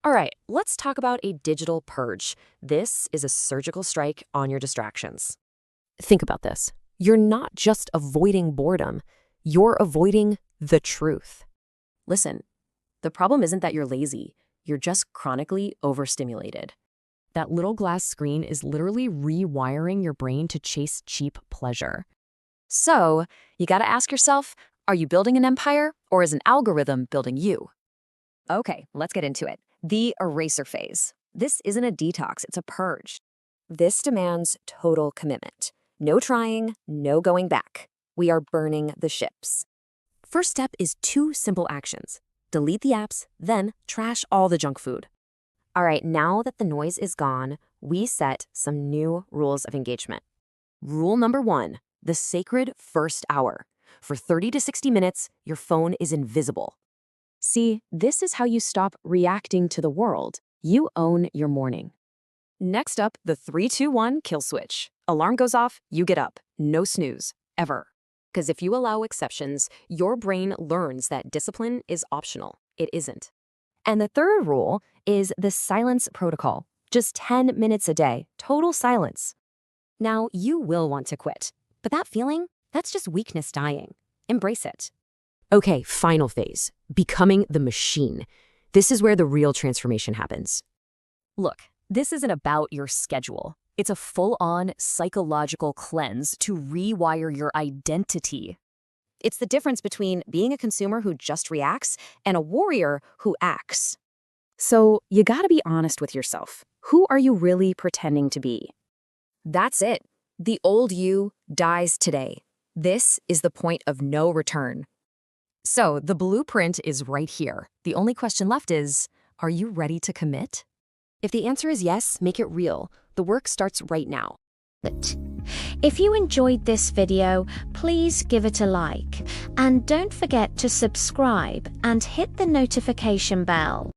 All right, let's talk about a digital purge. This is a surgical strike on your distractions. Think about this. You're not just avoiding boredom, you're avoiding the truth. Listen, the problem isn't that you're lazy, you're just chronically overstimulated. That little glass screen is literally rewiring your brain to chase cheap pleasure. So, you gotta ask yourself, are you building an empire or is an algorithm building you? Okay, let's get into it. The eraser phase. This isn't a detox, it's a purge. This demands total commitment. No trying, no going back. We are burning the ships. First step is two simple actions. Delete the apps, then trash all the junk food. All right, now that the noise is gone, we set some new rules of engagement. Rule number 1, the sacred first hour. For 30 to 60 minutes, your phone is invisible. See, this is how you stop reacting to the world. You own your morning. Next up, the 3-2-1 kill switch. Alarm goes off, you get up. No snooze, ever. Because if you allow exceptions, your brain learns that discipline is optional. It isn't. And the third rule is the silence protocol. Just 10 minutes a day, total silence. Now, you will want to quit, but that feeling, that's just weakness dying. Embrace it. Okay, final phase, becoming the machine. This is where the real transformation happens. Look, this isn't about your schedule. It's a full-on psychological cleanse to rewire your identity. It's the difference between being a consumer who just reacts and a warrior who acts. So you gotta be honest with yourself. Who are you really pretending to be? That's it. The old you dies today. This is the point of no return. So the blueprint is right here. The only question left is, are you ready to commit? If the answer is yes, make it real. The work starts right now. If you enjoyed this video, please give it a like. And don't forget to subscribe and hit the notification bell.